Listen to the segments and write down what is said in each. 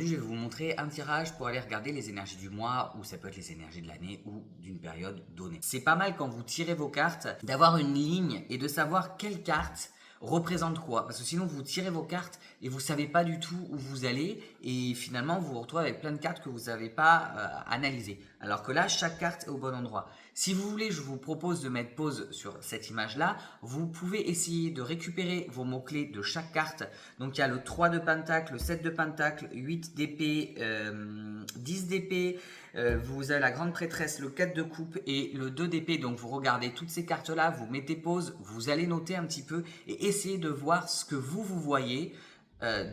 Aujourd'hui, je vais vous montrer un tirage pour aller regarder les énergies du mois ou ça peut être les énergies de l'année ou d'une période donnée. C'est pas mal quand vous tirez vos cartes d'avoir une ligne et de savoir quelle carte représente quoi, parce que sinon vous tirez vos cartes et vous savez pas du tout où vous allez et finalement vous vous retrouvez avec plein de cartes que vous n'avez pas analysées. Alors que là, chaque carte est au bon endroit. Si vous voulez, je vous propose de mettre pause sur cette image-là. Vous pouvez essayer de récupérer vos mots-clés de chaque carte. Donc il y a le 3 de pentacle, le 7 de pentacle, 8 d'épée, 10 d'épée, vous avez la grande prêtresse, le 4 de coupe et le 2 d'épée. Donc vous regardez toutes ces cartes-là, vous mettez pause, vous allez noter un petit peu et essayer de voir ce que vous voyez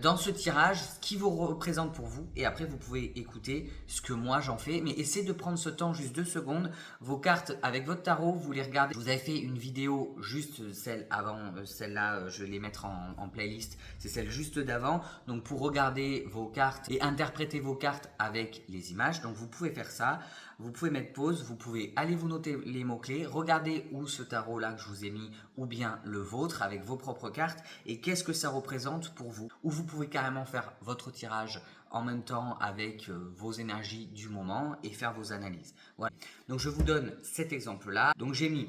dans ce tirage, ce qui vous représente pour vous. Et après, vous pouvez écouter ce que moi j'en fais. Mais essayez de prendre ce temps, juste 2 secondes. Vos cartes avec votre tarot, vous les regardez. Je vous avais fait une vidéo juste celle avant, celle-là, je vais les mettre en playlist. C'est celle juste d'avant. Donc pour regarder vos cartes et interpréter vos cartes avec les images. Donc vous pouvez faire ça. Vous pouvez mettre pause, vous pouvez aller vous noter les mots-clés, regarder où ce tarot-là que je vous ai mis ou bien le vôtre avec vos propres cartes et qu'est-ce que ça représente pour vous. Ou vous pouvez carrément faire votre tirage en même temps avec vos énergies du moment et faire vos analyses. Voilà. Donc je vous donne cet exemple-là. Donc j'ai mis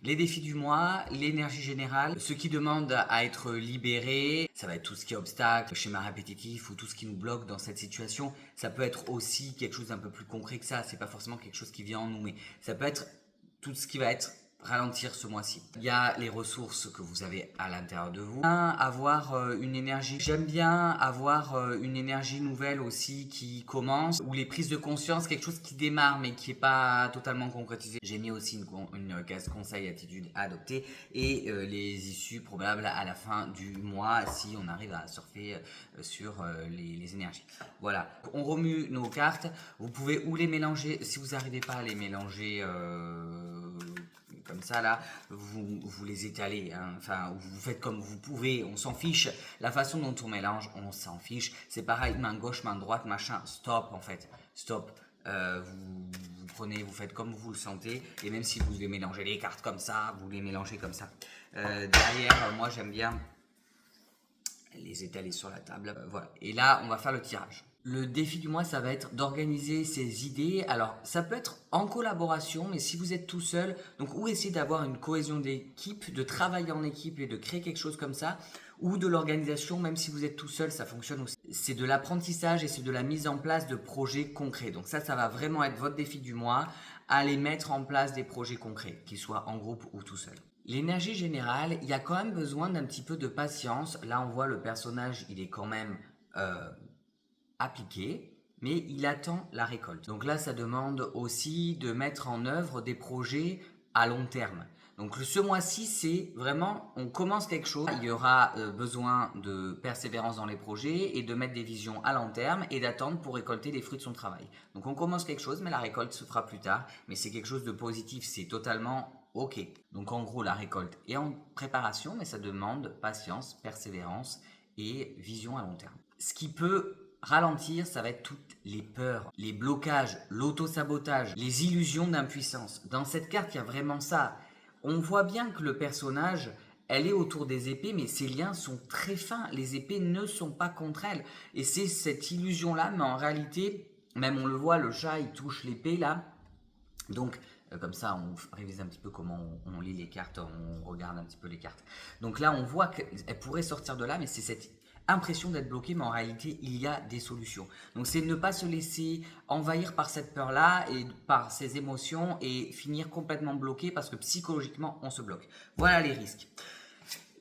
les défis du mois, l'énergie générale, ce qui demande à être libéré, ça va être tout ce qui est obstacle, schéma répétitif ou tout ce qui nous bloque dans cette situation. Ça peut être aussi quelque chose d'un peu plus concret que ça, c'est pas forcément quelque chose qui vient en nous, mais ça peut être tout ce qui va être ralentir ce mois-ci. Il y a les ressources que vous avez à l'intérieur de vous. Avoir une énergie. J'aime bien avoir une énergie nouvelle aussi qui commence ou les prises de conscience, quelque chose qui démarre mais qui n'est pas totalement concrétisé. J'ai mis aussi une case conseil, attitude à adopter et les issues probables à la fin du mois si on arrive à surfer sur les énergies. Voilà, on remue nos cartes. Vous pouvez ou les mélanger, si vous n'arrivez pas à les mélanger comme ça là, vous les étalez, hein. Enfin vous faites comme vous pouvez, on s'en fiche, la façon dont on mélange, on s'en fiche, c'est pareil, main gauche, main droite, machin, stop en fait, stop, vous prenez, vous faites comme vous le sentez, et même si vous les mélangez les cartes comme ça, vous les mélangez comme ça. Derrière, moi j'aime bien les étaler sur la table, voilà, et là on va faire le tirage. Le défi du mois, ça va être d'organiser ses idées. Alors, ça peut être en collaboration, mais si vous êtes tout seul, donc ou essayer d'avoir une cohésion d'équipe, de travailler en équipe et de créer quelque chose comme ça, ou de l'organisation, même si vous êtes tout seul, ça fonctionne aussi. C'est de l'apprentissage et c'est de la mise en place de projets concrets. Donc ça va vraiment être votre défi du mois, aller mettre en place des projets concrets, qu'ils soient en groupe ou tout seul. L'énergie générale, il y a quand même besoin d'un petit peu de patience. Là, on voit le personnage, il est quand même appliqué, mais il attend la récolte. Donc là, ça demande aussi de mettre en œuvre des projets à long terme. Donc ce mois-ci, c'est vraiment, on commence quelque chose, il y aura besoin de persévérance dans les projets et de mettre des visions à long terme et d'attendre pour récolter les fruits de son travail. Donc on commence quelque chose, mais la récolte se fera plus tard, mais c'est quelque chose de positif, c'est totalement ok. Donc en gros, la récolte est en préparation, mais ça demande patience, persévérance et vision à long terme. Ce qui peut ralentir, ça va être toutes les peurs, les blocages, l'auto-sabotage, les illusions d'impuissance. Dans cette carte, il y a vraiment ça. On voit bien que le personnage, elle est autour des épées, mais ses liens sont très fins. Les épées ne sont pas contre elle. Et c'est cette illusion-là, mais en réalité, même on le voit, le chat, il touche l'épée là. Donc, comme ça, on révise un petit peu comment on lit les cartes, on regarde un petit peu les cartes. Donc là, on voit qu'elle pourrait sortir de là, mais c'est cette impression d'être bloqué, mais en réalité, il y a des solutions. Donc, c'est ne pas se laisser envahir par cette peur-là et par ces émotions et finir complètement bloqué parce que psychologiquement, on se bloque. Voilà les risques.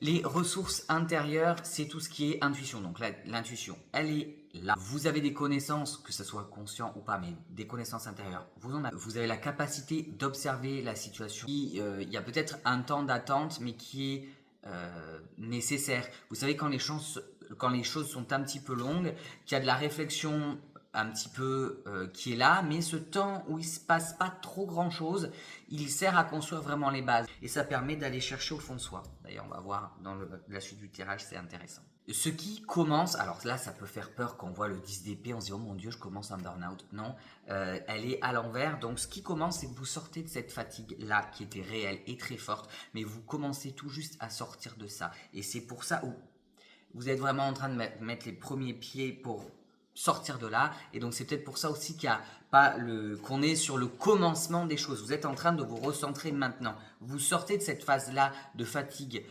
Les ressources intérieures, c'est tout ce qui est intuition. Donc l'intuition, elle est là. Vous avez des connaissances, que ce soit conscient ou pas, mais des connaissances intérieures. Vous avez la capacité d'observer la situation. Il y a peut-être un temps d'attente, mais qui est nécessaire. Vous savez, quand les choses sont un petit peu longues, qu'il y a de la réflexion un petit peu qui est là, mais ce temps où il ne se passe pas trop grand chose, il sert à construire vraiment les bases et ça permet d'aller chercher au fond de soi. D'ailleurs, on va voir dans la suite du tirage, c'est intéressant. Ce qui commence, alors là ça peut faire peur quand on voit le 10 d'épée, on se dit oh mon dieu je commence un burn-out. Non, elle est à l'envers, donc ce qui commence c'est que vous sortez de cette fatigue là qui était réelle et très forte, mais vous commencez tout juste à sortir de ça et c'est pour ça où vous êtes vraiment en train de mettre les premiers pieds pour sortir de là. Et donc c'est peut-être pour ça aussi qu'il y a pas qu'on est sur le commencement des choses. Vous êtes en train de vous recentrer maintenant. Vous sortez de cette phase-là de fatigue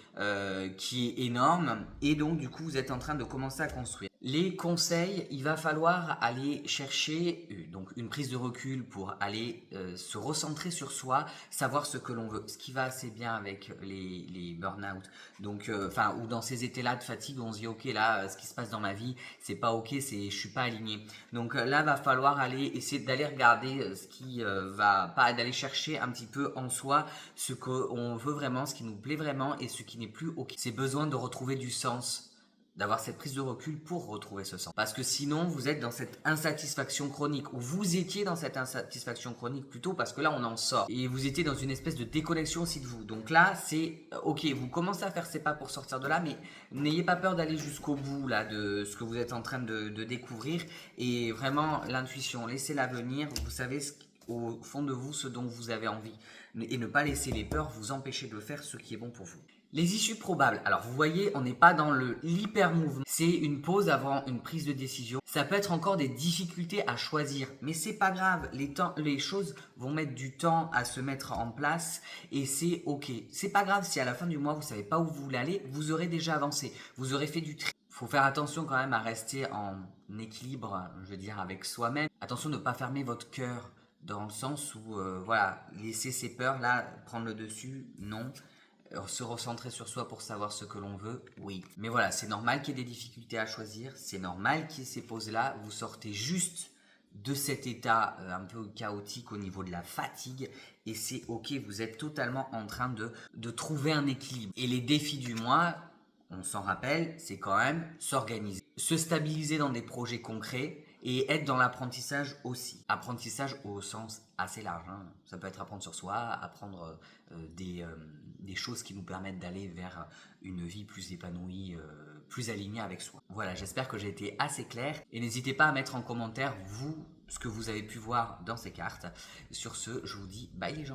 qui est énorme et donc du coup vous êtes en train de commencer à construire. Les conseils, il va falloir aller chercher donc une prise de recul pour aller se recentrer sur soi, savoir ce que l'on veut. Ce qui va assez bien avec les burn-out. Donc, ou dans ces étés-là de fatigue où on se dit ok là, ce qui se passe dans ma vie, c'est pas ok, je suis pas aligné. Donc là, va falloir aller essayer d'aller regarder ce qui va pas, d'aller chercher un petit peu en soi ce qu'on veut vraiment, ce qui nous plaît vraiment et ce qui n'est plus ok. C'est besoin de retrouver du sens, d'avoir cette prise de recul pour retrouver ce sens. Parce que sinon, vous êtes dans cette insatisfaction chronique, ou vous étiez dans cette insatisfaction chronique plutôt, parce que là, on en sort. Et vous étiez dans une espèce de déconnexion aussi de vous. Donc là, c'est ok, vous commencez à faire ces pas pour sortir de là, mais n'ayez pas peur d'aller jusqu'au bout là de ce que vous êtes en train de découvrir. Et vraiment, l'intuition, laissez-la venir. Vous savez au fond de vous ce dont vous avez envie. Et ne pas laisser les peurs vous empêcher de faire ce qui est bon pour vous. Les issues probables. Alors vous voyez, on n'est pas dans l'hyper-mouvement. C'est une pause avant une prise de décision. Ça peut être encore des difficultés à choisir, mais c'est pas grave. Les choses vont mettre du temps à se mettre en place et c'est ok. C'est pas grave si à la fin du mois vous savez pas où vous voulez aller, vous aurez déjà avancé, vous aurez fait du tri. Faut faire attention quand même à rester en équilibre, je veux dire, avec soi-même. Attention de ne pas fermer votre cœur dans le sens où, laisser ces peurs là prendre le dessus, non. Se recentrer sur soi pour savoir ce que l'on veut, oui. Mais voilà, c'est normal qu'il y ait des difficultés à choisir, c'est normal qu'il y ait ces pauses-là, vous sortez juste de cet état un peu chaotique au niveau de la fatigue et c'est ok, vous êtes totalement en train de trouver un équilibre. Et les défis du mois, on s'en rappelle, c'est quand même s'organiser, se stabiliser dans des projets concrets et être dans l'apprentissage aussi. Apprentissage au sens assez large, hein. Ça peut être apprendre sur soi, apprendre des choses qui nous permettent d'aller vers une vie plus épanouie, plus alignée avec soi. Voilà, j'espère que j'ai été assez clair et n'hésitez pas à mettre en commentaire vous ce que vous avez pu voir dans ces cartes. Sur ce, je vous dis bye les gens.